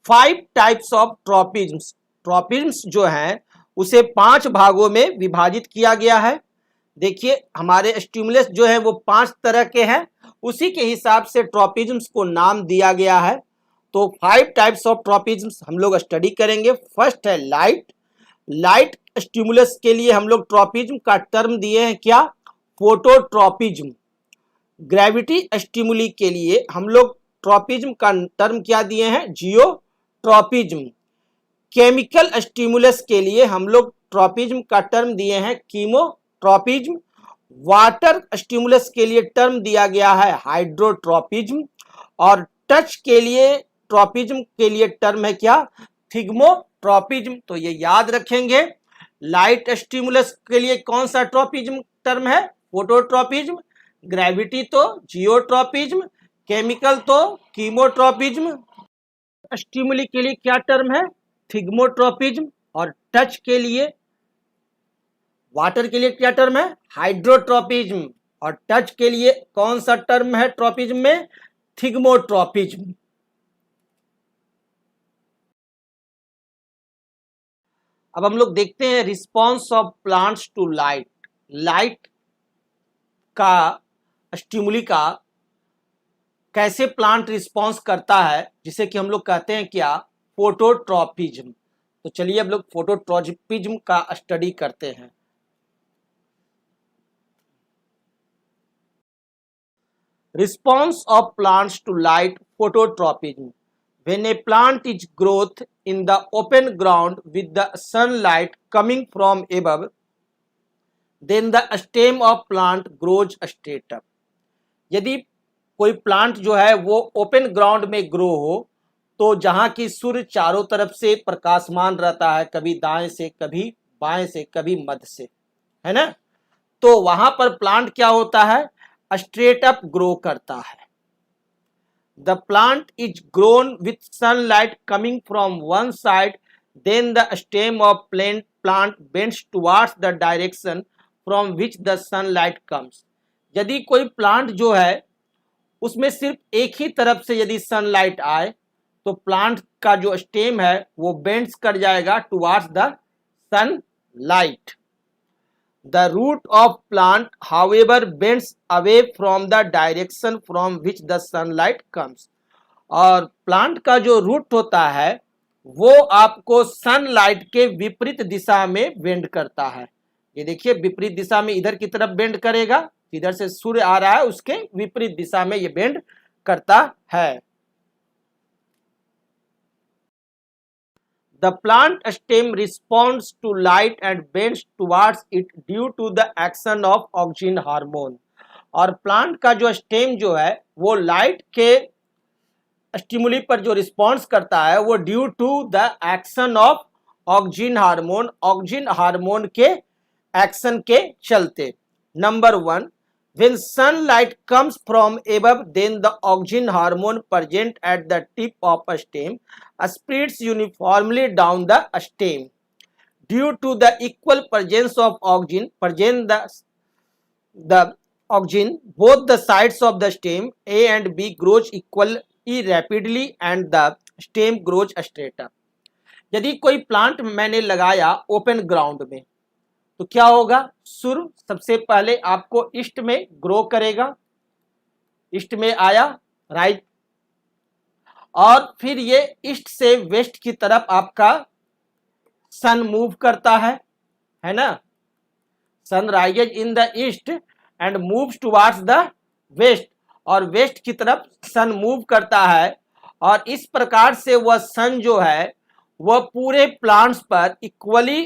5 types of ट्रॉपिज्म्स। ट्रॉपिज्म्स जो हैं उसे 5 भागों में विभाजित किया गया है। देखिए हमारे स्टिमुलस जो है वो 5 तरह के हैं, उसी के हिसाब से ट्रॉपिज्म्स को नाम दिया गया है। तो 5 टाइप्स ऑफ ट्रॉपिज्म्स हम लोग स्टडी करेंगे। फर्स्ट है लाइट। लाइट स्टिमुलस के लिए हम लोग ट्रॉपिज्म का टर्म दिए हैं क्या? फोटोट्रॉपिज्म। ग्रेविटी स्टिमुली के लिए हम लोग ट्रॉपिज्म का टर्म क्या दिए हैं? जियोट्रॉपिज्म। केमिकल स्टिमुलस के लिए हम लोग ट्रॉपिज्म का टर्म दिए हैं कीमोट्रॉपिज्म। वाटर स्टिमुलस के लिए टर्म दिया गया है हाइड्रोट्रॉपिज्म। और टच के लिए ट्रॉपिज्म के लिए टर्म है क्या? थिग्मोट्रॉपिज्म। तो ये याद रखेंगे। लाइट स्टिमुलस के लिए कौन सा ट्रॉपिज्म टर्म है? फोटोट्रॉपिज्म। ग्रेविटी तो जियोट्रॉपिज्म। केमिकल तो कीमोट्रॉपिज्म। स्टिमुली के लिए क्या टर्म है? थिग्मोट्रॉपिज्म। और टच के लिए, वाटर के लिए क्या टर्म है? हाइड्रोट्रॉपिज्म। और टच के लिए कौन सा टर्म है ट्रॉपिज्म में? थिग्मोट्रॉपिज्म। अब हम लोग देखते हैं response of plants to light. Light का, स्टिमुली का कैसे प्लांट रिस्पॉन्स करता है, जिसे कि हम लोग कहते हैं क्या? फोटोट्रॉपिज्म। तो चलिए अब लोग फोटोट्रॉपिज्म का स्टडी करते हैं। Response of plants to light, phototropism. When a plant is growth in the open ground with the sunlight coming from above, then the stem of plant grows straight up. यदि कोई plant जो है वो open ground में grow हो, तो जहां की सूर्य चारों तरफ से प्रकाशमान रहता है, कभी दाएं से, कभी बाएं से, कभी मध्य से, है ना, तो वहां पर प्लांट क्या होता है? स्ट्रेट अप ग्रो करता है। The plant is grown with sunlight coming from one side, then the stem of plant bends towards the direction from which the sunlight comes. यदि कोई प्लांट जो है उसमें सिर्फ एक ही तरफ से यदि सनलाइट आए, तो प्लांट का जो स्टेम है वो बेंड्स कर जाएगा towards the sunlight. The root of plant, however, bends away from the direction from which the sunlight comes. और प्लांट का जो रूट होता है वो आपको सनलाइट के विपरीत दिशा में बेंड करता है। ये देखिए विपरीत दिशा में इधर की तरफ बेंड करेगा, इधर से सूर्य आ रहा है उसके विपरीत दिशा में ये बेंड करता है। The plant stem responds to light and bends towards it due to the action of auxin hormone. और प्लांट का जो स्टेम जो है वो लाइट के स्टिमुली पर जो रिस्पॉन्स करता है वो due to the action of auxin hormone, auxin hormone के एक्शन के चलते। Number 1, when sunlight comes from above, then the auxin hormone present at the tip of a stem spreads uniformly down the stem. Due to the equal presence of auxin, the auxin, both the sides of the stem A and B grows equally rapidly and the stem grows straight up. यदि कोई plant मैंने लगाया open ground में, तो क्या होगा? सूर्य सबसे पहले आपको ईस्ट में ग्रो करेगा, ईस्ट में आया, राइट, और फिर ये ईस्ट से वेस्ट की तरफ आपका सन मूव करता है ना। Sun rises in the east and moves towards the west, और वेस्ट की तरफ सन मूव करता है, और इस प्रकार से वह सन जो है वह पूरे प्लांट्स पर इक्वली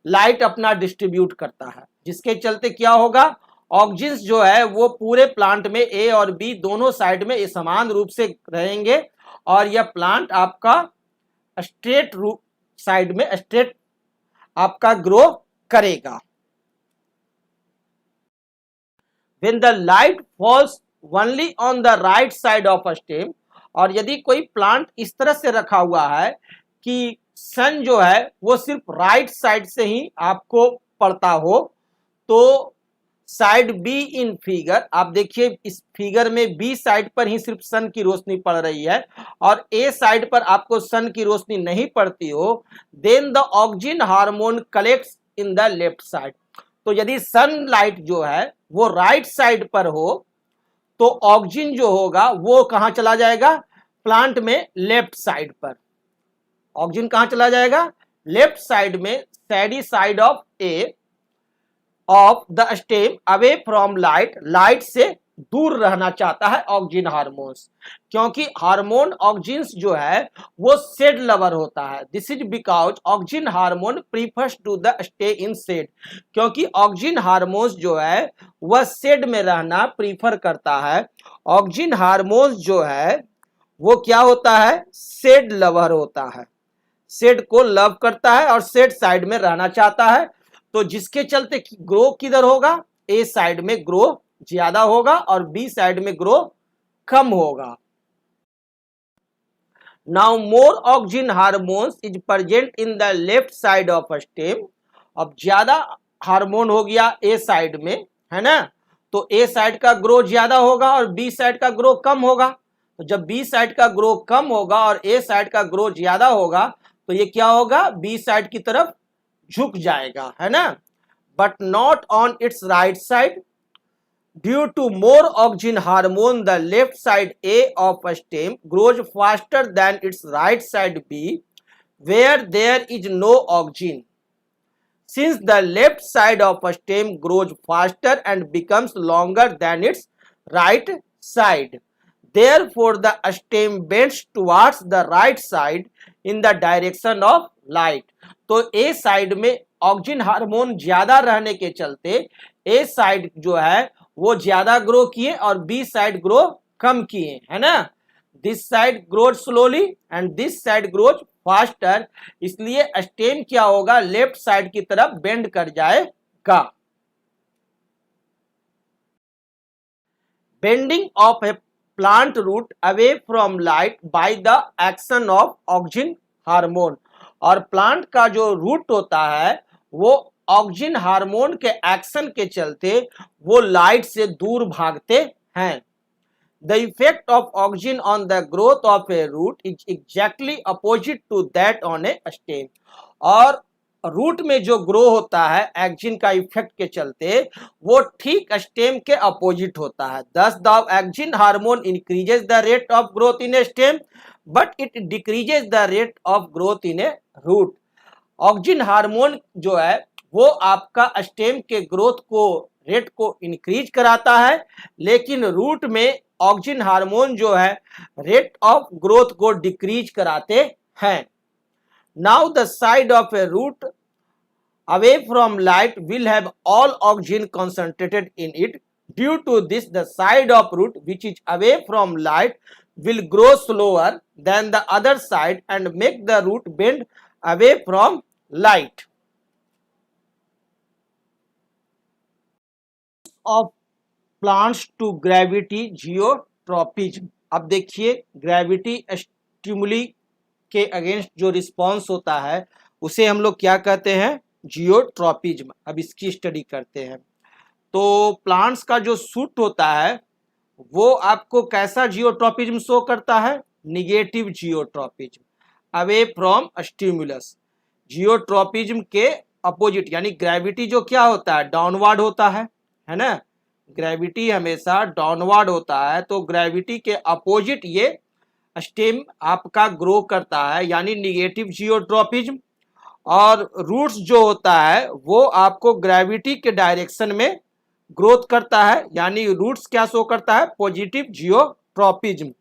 लाइट अपना डिस्ट्रीब्यूट करता है, जिसके चलते क्या होगा? ऑक्सिन्स जो है वो पूरे प्लांट में ए और बी दोनों साइड में समान रूप से रहेंगे, और यह प्लांट आपका स्ट्रेट रूप साइड में स्ट्रेट आपका ग्रो करेगा। When the light falls only on the right side of a stem, और यदि कोई प्लांट इस तरह से रखा हुआ है कि सन जो है वो सिर्फ राइट साइड से ही आपको पड़ता हो, तो साइड बी इन फिगर, आप देखिए इस फिगर में बी साइड पर ही सिर्फ सन की रोशनी पड़ रही है और ए साइड पर आपको सन की रोशनी नहीं पड़ती हो, then the auxin hormone collects in the left side. तो यदि सनलाइट जो है वो राइट साइड पर हो तो ऑक्सिन जो होगा वो कहां चला जाएगा, प्लांट में लेफ्ट साइड पर। ऑक्सिन कहां चला जाएगा, लेफ्ट साइड में, shady side of a of the stem, away from light, light से दूर रहना चाहता है ऑक्सिन हार्मोन्स, क्योंकि हार्मोन ऑक्सिन्स जो है वो शेड लवर होता है। This is because auxin hormone prefers to the stay in shade, क्योंकि ऑक्सिन हार्मोन्स जो है वह शेड में रहना प्रीफर करता है। ऑक्सिन हार्मोन्स जो है वो क्या होता है, शेड लवर होता है, शेड को लव करता है और शेड साइड में रहना चाहता है। तो जिसके चलते ग्रो किधर होगा, ए साइड में ग्रो ज्यादा होगा और बी साइड में ग्रो कम होगा। Now more auxin hormones is present in the left side of stem, अब ज्यादा हार्मोन हो गया ए साइड में, है ना, तो ए साइड का ग्रो ज्यादा होगा और बी साइड का ग्रो कम होगा। तो जब बी साइड का ग्रो कम होगा और ए साइड का ग्रो ज्यादा होगा तो ये क्या होगा, बी साइड की तरफ झुक जाएगा, है ना। But not on its right side, due to more auxin hormone the left side a of stem grows faster than its right side be where there is no auxin, since the left side of a stem grows faster and becomes longer than its right side. Therefore, the stem bends towards the right side in the direction of light. तो A side में auxin hormone ज्यादा रहने के चलते A side जो है वो ज्यादा ग्रो किए और B साइड ग्रो कम किए, है ना। This side grows slowly and this side grows faster, इसलिए स्टेम क्या होगा, लेफ्ट साइड की तरफ बेंड कर जाएगा। Bending of a plant root away from light by the action of auxin hormone, और प्लांट का जो रूट होता है वो ऑक्सिन हार्मोन के एक्शन के चलते वो लाइट से दूर भागते हैं। The effect of auxin on the growth of a root is exactly opposite to that on a stem. और रूट में जो ग्रो होता है एक्सिन का इफेक्ट के चलते वो ठीक स्टेम के अपोजिट होता है। Thus the auxin hormone increases the rate of growth in a stem, but it decreases the rate of growth in a root. Auxin hormone जो है वो आपका स्टेम के ग्रोथ को रेट को इंक्रीज कराता है, लेकिन रूट में ऑक्सिन हार्मोन जो है रेट ऑफ ग्रोथ को डिक्रीज कराते हैं। Now the side of a root away from light will have all auxin concentrated in it, due to this the side of root which is away from light will grow slower than the other side and make the root bend away from light. Of plants to gravity geotropism, अब देखिए gravity stimuli के against जो response होता है उसे हम लोग क्या कहते हैं, जियोट्रोपिज्म। अब इसकी स्टडी करते हैं। तो प्लांट्स का जो सूट होता है वो आपको कैसा जियोट्रोपिज्म शो करता है, negative geotropism, away from stimulus. Geotropism के अपोजिट, यानी ग्रेविटी जो क्या होता है, डाउनवर्ड होता है ना, ग्रेविटी हमेशा डाउनवर्ड होता है, तो ग्रेविटी के अपोजिट ये स्टेम आपका ग्रो करता है, यानी निगेटिव जियोट्रोपिज्म। और रूट्स जो होता है वो आपको ग्रेविटी के डायरेक्शन में ग्रोथ करता है, यानी रूट्स क्या शो करता है, पॉजिटिव जियोट्रोपिज्म।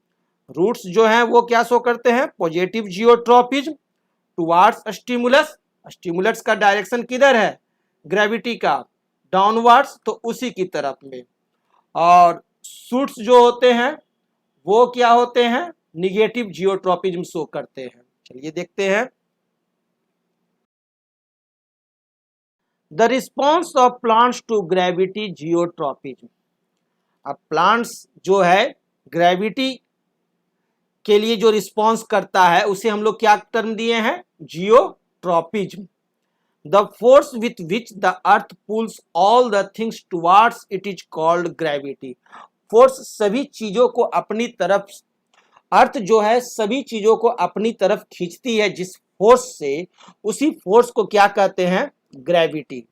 रूट्स जो हैं वो क्या शो करते हैं, positive geotropism towards stimulus. Stimulus का डायरेक्शन किधर है, ग्रेविटी का डाउनवर्ड्स, तो उसी की तरफ में। और शूट्स जो होते हैं वो क्या होते हैं, निगेटिव जियोट्रोपिज्म शो करते हैं। चलिए देखते हैं। The response of plants to gravity geotropism, अब प्लांट्स जो है ग्रेविटी के लिए जो रिस्पॉन्स करता है उसे हम लोग क्या टर्म दिए हैं, geotropism. The force with which the earth pulls all the things towards it is called gravity. Force सभी चीजों को अपनी तरफ, अर्थ जो है सभी चीजों को अपनी तरफ खींचती है जिस फोर्स से, उसी फोर्स को क्या कहते हैं? Gravity.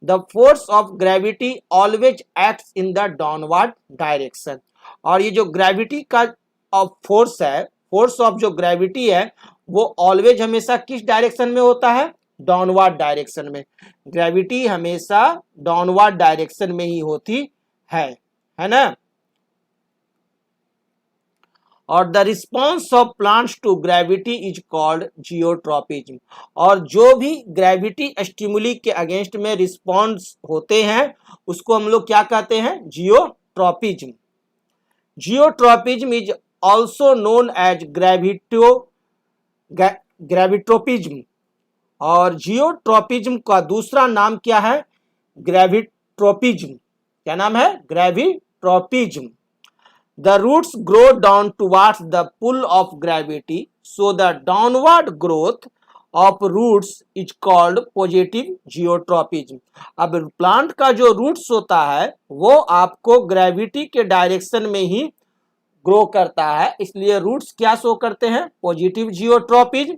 The force of gravity always acts in the downward direction. और ये जो ग्रेविटी का फोर्स है, फोर्स ऑफ जो ग्रेविटी है वो ऑलवेज हमेशा किस डायरेक्शन में होता है? डाउनवर्ड डायरेक्शन में। ग्रेविटी हमेशा डाउनवर्ड डायरेक्शन में ही होती है ना। और the response of plants to gravity is called geotropism. और जो भी ग्रेविटी स्टिमुली के अगेंस्ट में रिस्पॉन्स होते हैं उसको हम लोग क्या कहते हैं? Geotropism. Geotropism is also known as gravitropism. और जियोट्रॉपिज्म का दूसरा नाम क्या है? ग्रेविट्रोपिज्म। क्या नाम है? ग्रेविट्रोपिज्म। The roots grow down towards the pull of gravity, so the downward growth of roots is called positive geotropism। अब प्लांट का जो रूट्स होता है वो आपको ग्रेविटी के डायरेक्शन में ही ग्रो करता है, इसलिए रूट्स क्या शो करते हैं? Positive geotropism.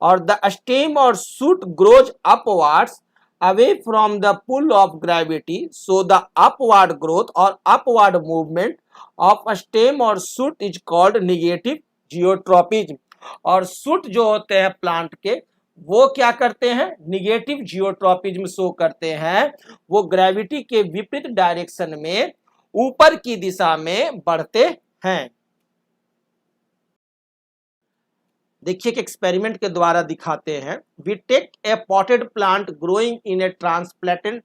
और द स्टेम और shoot grows upwards away from the pull of gravity, so the upward growth और अपवर्ड मूवमेंट ऑफ स्टेम और shoot is called negative geotropism. और शूट जो होते हैं प्लांट के वो क्या करते हैं? निगेटिव जियोट्रोपिज्म शो करते हैं। वो ग्रेविटी के विपरीत डायरेक्शन में ऊपर की दिशा में बढ़ते हैं। देखिए कि एक्सपेरिमेंट के द्वारा दिखाते हैं। We take a potted plant growing in a transparent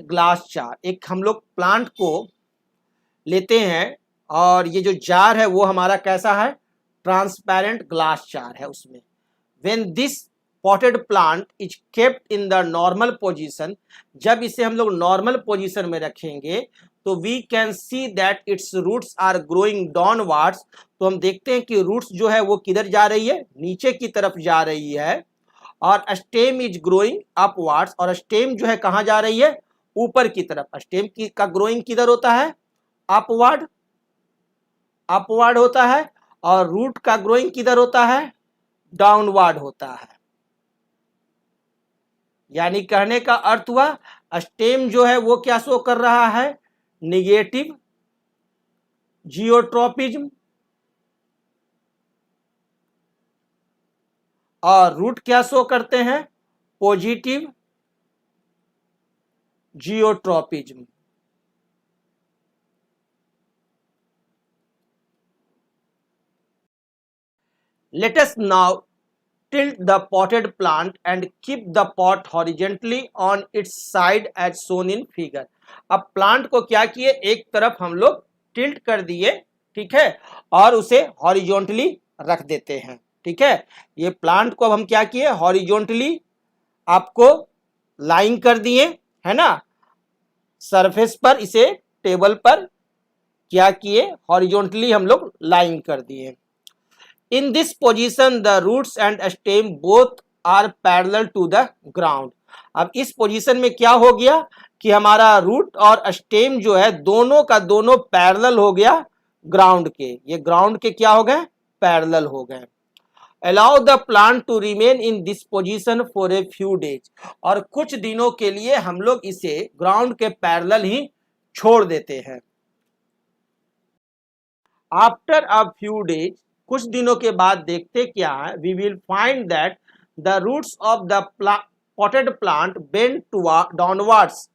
glass jar. एक हम लोग प्लांट को लेते हैं और ये जो जार है वो हमारा कैसा है? ट्रांसपेरेंट ग्लास जार है। उसमें when this potted plant is kept in the normal position, जब इसे हम लोग नॉर्मल पोजीशन में रखेंगे तो we can see that its roots are growing downwards. तो हम देखते हैं कि रूट्स जो है वो किधर जा रही है? नीचे की तरफ जा रही है। और स्टेम इज ग्रोइंग अपवर्ड्स, और स्टेम जो है कहाँ जा रही है? ऊपर की तरफ। स्टेम की का ग्रोइंग किधर होता है? अपवर्ड, अपवर्ड होता है। और रूट का ग्रोइंग किधर होता है? डाउनवर्ड होता है। यानी कहने का अर्थ हुआ स्टेम जो है वो क्या शो कर रहा है? Negative geotropism. और रूट क्या शो करते हैं? Positive geotropism. Let us now tilt the potted plant and keep the pot horizontally on its side as shown in figure। अब प्लांट को क्या किए? एक तरफ हम लोग टिल्ट कर दिए, ठीक है, और उसे हॉरिजॉन्टली रख देते हैं, ठीक है। ये प्लांट को अब हम क्या किए? हॉरिजॉन्टली आपको लाइन कर दिए, है ना, सरफेस पर, इसे टेबल पर क्या किए? हॉरिजॉन्टली हम लोग लाइन कर दिए। In this position, the roots and stem both are parallel to the ground। अब इस पोजीशन में क्या हो गया कि हमारा रूट और स्टेम जो है दोनों का दोनों पैरेलल हो गया ग्राउंड के। ये ग्राउंड के क्या हो गए? पैरेलल हो गए। Allow the plant to remain in this position for a few days। और कुछ दिनों के लिए हम लोग इसे ग्राउंड के पैरेलल ही छोड़ देते हैं। After a few days, कुछ दिनों के बाद देखते क्या है? We will find that the roots of the potted plant bend downwards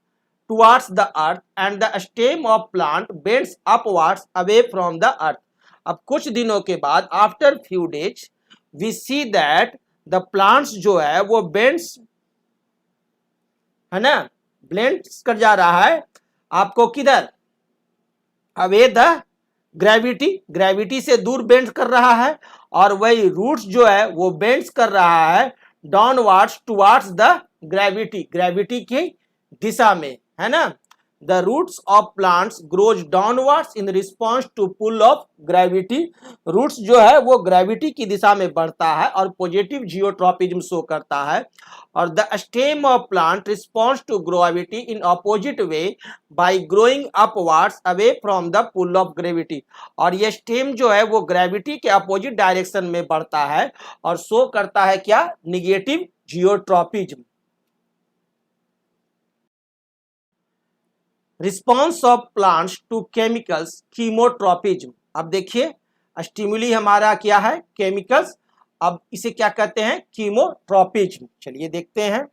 towards the earth and the stem of plant bends upwards away from the earth. अब कुछ दिनों के बाद, after few days, we see that the plants जो है वो bends, है ना, ब्लेंड्स कर जा रहा है आपको किधर? अवे द ग्रेविटी, ग्रेविटी से दूर बेंड कर रहा है। और वही रूट्स जो है वो बेंड्स कर रहा है downwards towards the gravity, gravity की दिशा में, है ना। The roots of plants grows downwards in response to pull of gravity. Roots जो है वो ग्रेविटी की दिशा में बढ़ता है और पॉजिटिव जियोट्रॉपिज्म शो करता है. और the stem of plant responds to gravity in opposite way by growing upwards away from the pull of gravity. और ये स्टेम जो है वो ग्रेविटी के अपोजिट डायरेक्शन में बढ़ता है और शो करता है क्या? Negative geotropism. Response of plants to chemicals chemotropism. अब देखिए स्टिमुली हमारा क्या है? केमिकल्स. अब इसे क्या कहते हैं? कीमोट्रोपिज्म. चलिए देखते हैं.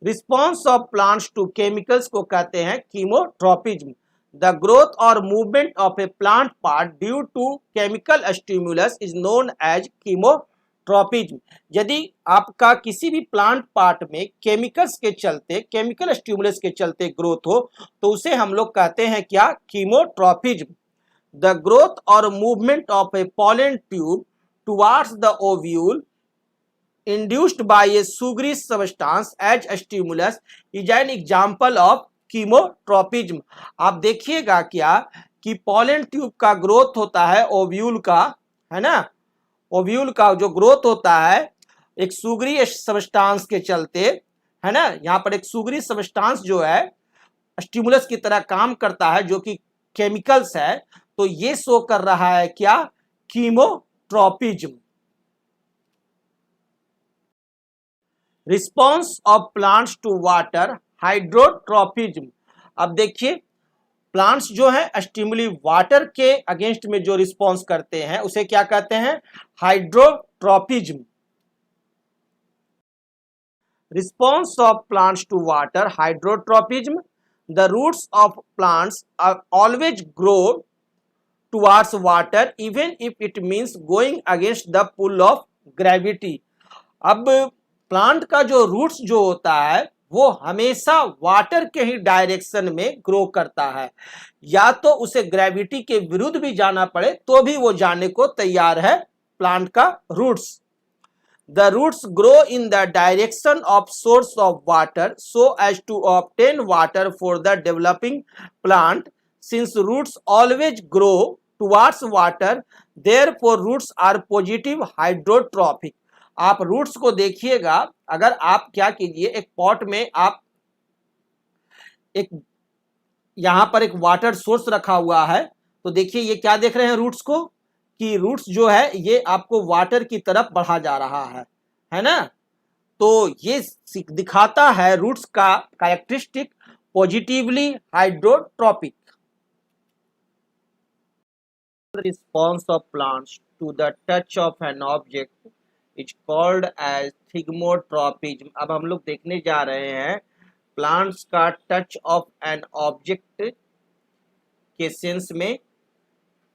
Response of plants to chemicals को कहते हैं कीमोट्रोपिज्म. द ग्रोथ और movement of a plant part due to chemical stimulus is known as chemotropism. यदि आपका किसी भी प्लांट पार्ट में केमिकल्स के चलते, केमिकल स्टिमुलस के चलते ग्रोथ हो तो उसे हम लोग कहते हैं क्या? कीमोट्रोपिज्म. द ग्रोथ और movement of A pollen tube towards the ovule induced by a sugary substance as a stimulus is an example of chemotropism. आप देखिएगा क्या कि पॉलन ट्यूब का ग्रोथ होता है ओव्यूल का, है ना? ओव्यूल का जो ग्रोथ होता है एक सुगरी सबस्टांस के चलते, है ना? यहाँ पर एक सुगरी सबस्टांस जो है स्टिमुलस की तरह काम करता है जो कि केमिकल्स है, तो ये शो कर रहा है क्या? Chemotropism. Response of plants to water hydrotropism. अब देखिए प्लांट्स जो है स्टिमुली वाटर के अगेंस्ट में जो रिस्पॉन्स करते हैं उसे क्या कहते हैं? Hydrotropism. Response of plants to water hydrotropism. The roots of plants are always grow towards water even if it means going against the pull of gravity. अब प्लांट का जो रूट्स जो होता है वो हमेशा वाटर के ही डायरेक्शन में ग्रो करता है, या तो उसे ग्रेविटी के विरुद्ध भी जाना पड़े तो भी वो जाने को तैयार है प्लांट का roots. The roots grow in the direction of source of water so as to obtain water for the developing plant. Since roots always grow towards water therefore roots are positive hydrotropic. आप roots को देखिएगा, अगर आप क्या कीजिए एक pot में आप एक यहां पर एक वाटर सोर्स रखा हुआ है तो देखिए ये क्या देख रहे हैं रूट्स को कि रूट्स जो है ये आपको वाटर की तरफ बढ़ा जा रहा है ना? तो ये दिखाता है रूट्स का characteristic positively hydrotropic. Response of plants to the touch of an object is called as thigmotropism. अब हम लोग देखने जा रहे हैं प्लांट्स का टच ऑफ एन ऑब्जेक्ट के सेंस में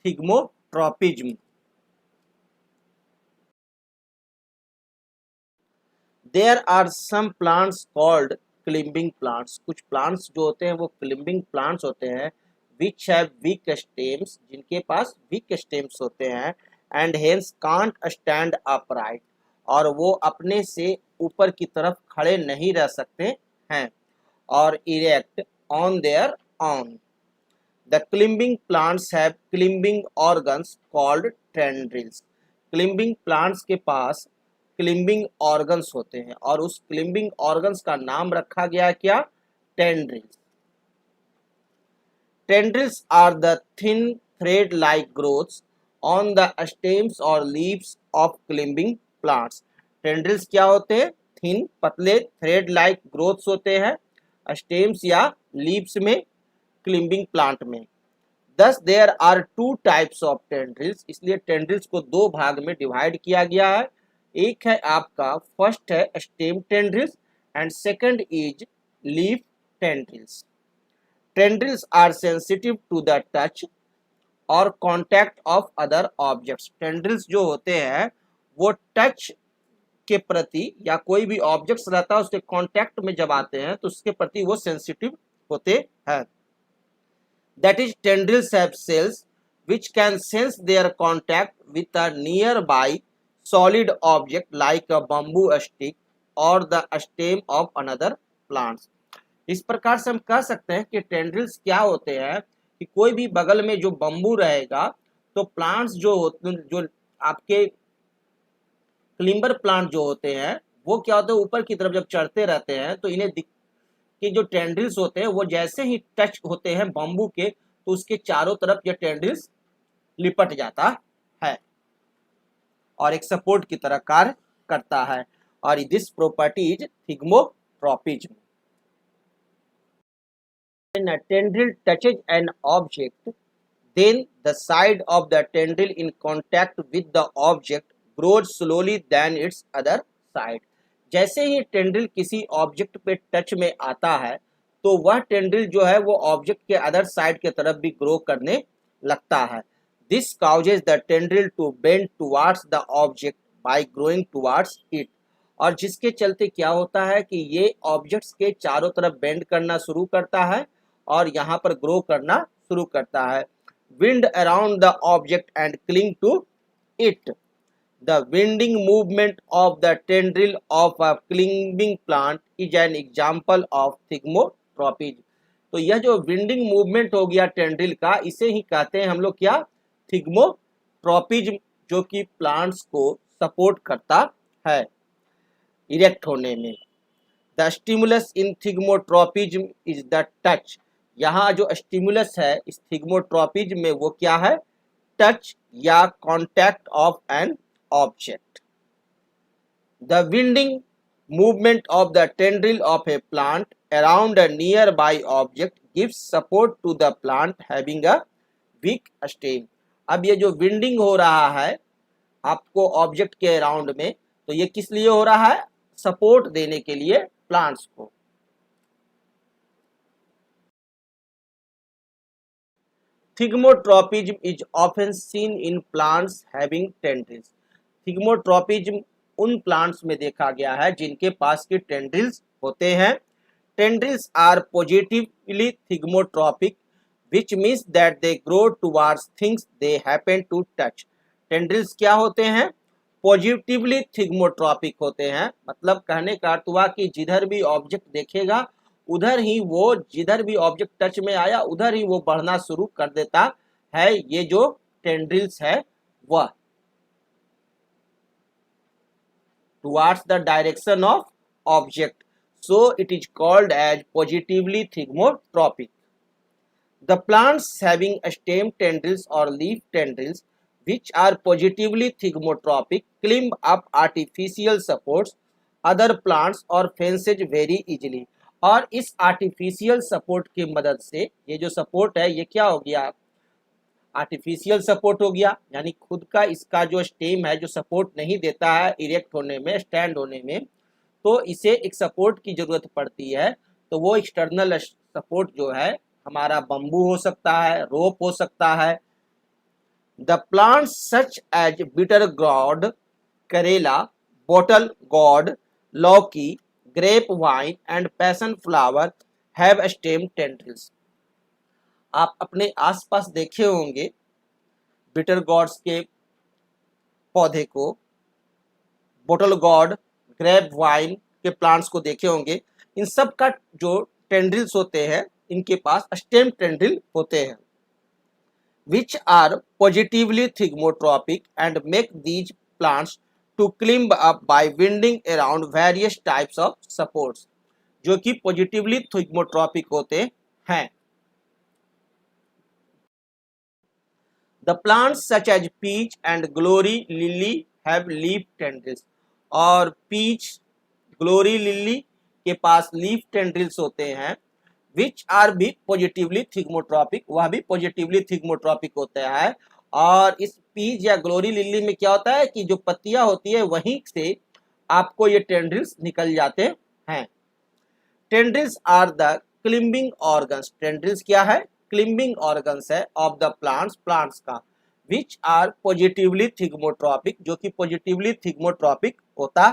thigmotropism. There are some plants called climbing plants. कुछ प्लांट्स जो होते हैं वो क्लिम्बिंग प्लांट्स होते हैं विच हैव वीक स्टेम्स, जिनके पास वीक स्टेम्स होते हैं, and hence can't stand upright, और वो अपने से ऊपर की तरफ खड़े नहीं रह सकते हैं, और erect on their on. The climbing plants have climbing organs called tendrils. Climbing plants के पास क्लिम्बिंग ऑर्गन्स होते हैं और उस क्लिम्बिंग ऑर्गन्स का नाम रखा गया क्या? Tendrils. Tendrils are the thin thread like growths on the stems और leaves of climbing plants. Tendrils क्या होते हैं? थिन पतले थ्रेड लाइक ग्रोथ्स होते हैं स्टेम्स या लीव्स में क्लिम्बिंग प्लांट में. Thus there are two types of tendrils. इसलिए टेंड्रिल्स को दो भाग में डिवाइड किया गया है. एक है आपका फर्स्ट है stem tendrils and second is leaf tendrils. Tendrils are sensitive to the touch और contact of other objects. Tendrils जो होते हैं वो टच के प्रति या कोई भी ऑब्जेक्ट्स रहता है उसके कांटेक्ट में जब आते हैं तो उसके प्रति वो सेंसिटिव होते हैं. That is tendrils have cells which can sense their contact with a nearby solid object like a bamboo stick or the stem of another plant. इस प्रकार से हम कह सकते हैं कि टेंड्रिल्स क्या होते हैं कि कोई भी बगल में जो बम्बू रहेगा तो प्लांट्स जो आपके क्लिम्बर प्लांट जो होते हैं वो क्या होते हैं, ऊपर की तरफ जब चढ़ते रहते हैं तो इन्हें कि जो टेंड्रिल्स होते हैं वो जैसे ही टच होते हैं बम्बू के तो उसके चारों तरफ ये टेंड्रिल्स लिपट जाता है और एक सपोर्ट की तरह कार्य करता है। और this property is thigmotropism. When a tendril touches an object, then the side of the tendril in contact with the object grows slowly than its other side. जैसे ही टेंड्रिल किसी ऑब्जेक्ट पे टच में आता है तो वह टेंड्रिल जो है वो ऑब्जेक्ट के अदर साइड के तरफ भी ग्रो करने लगता है। This causes the tendril to bend towards the object by growing towards it. और जिसके चलते क्या होता है कि ये ऑब्जेक्ट्स के चारों तरफ बेंड करना शुरू करता है और यहाँ पर ग्रो करना शुरू करता है। Wind around the object and cling to it. The winding movement of the tendril of a climbing plant is an example of thigmotropism. तो यह जो विंडिंग मूवमेंट हो गया टेंड्रिल का, इसे ही कहते हैं हम लोग क्या, थिग्मोट्रोपिज्म, जो कि प्लांट्स को सपोर्ट करता है इरेक्ट होने में। The stimulus in thigmotropism is the touch. यहाँ जो स्टिमुलस है इस थिग्मोट्रोपिज्म में वो क्या है, टच या contact of an object. The winding movement of the tendril of a plant around a nearby object gives support to the plant having a weak stem. अब ये जो विंडिंग हो रहा है आपको ऑब्जेक्ट के अराउंड में, तो ये किस लिए हो रहा है, सपोर्ट देने के लिए प्लांट्स को। Thigmotropism is often seen in plants having tendrils. Thigmotropism उन प्लांट्स में देखा गया है जिनके पास की टेंड्रिल्स होते हैं। Tendrils are positively thigmotropic which means that they grow towards things they happen to touch। Tendrils क्या होते हैं, पॉजिटिवली थिग्मोट्रोपिक होते हैं। मतलब कहने का अर्थ हुआ कि जिधर भी ऑब्जेक्ट देखेगा उधर ही वो, जिधर भी ऑब्जेक्ट टच में आया उधर ही वो बढ़ना शुरू कर देता है। ये जो टेंड्रिल्स है वह towards the direction of object, so it is called as positively thigmotropic. The plants having stem tendrils or leaf tendrils which are positively thigmotropic climb up artificial supports, other plants or fences very easily। और इस artificial support की मदद से, ये जो support है ये क्या हो गया, आर्टिफिशियल सपोर्ट हो गया, यानी खुद का इसका जो स्टेम है जो सपोर्ट नहीं देता है इरेक्ट होने में, स्टैंड होने में, तो इसे एक सपोर्ट की जरूरत पड़ती है। तो वो एक्सटर्नल सपोर्ट जो है हमारा बम्बू हो सकता है, रोप हो सकता है। The plants such as bitter gourd, karela, bottle gourd, lauki, grape vine and passion flower have stem tendrils. आप अपने आसपास देखे होंगे बिटर गॉड्स के पौधे को, बॉटल गॉड, ग्रेप वाइन के प्लांट्स को देखे होंगे। इन सब का जो टेंड्रिल्स होते हैं इनके पास स्टेम टेंड्रिल होते हैं which are positively thigmotropic and make these plants to climb up by winding around various types of supports, जो कि positively thigmotropic होते हैं। The plants such as peach and glory lily have leaf tendrils। और peach, glory lily के पास leaf tendrils होते हैं which are भी positively थिग्मोट्रोपिक, वह भी पॉजिटिवली थिग्मोट्रोपिक होता है। और इस पीच या ग्लोरी लिली में क्या होता है कि जो पत्तियां होती है वहीं से आपको ये टेंड्रिल्स निकल जाते हैं। Tendrils are the climbing organs. Tendrils क्या है, क्लिम्बिंग ऑर्गन्स है ऑफ द प्लांट्स, प्लांट्स का, विच आर पॉजिटिवली थिग्मोट्रोपिक, जो कि पॉजिटिवली थिग्मोट्रोपिक होता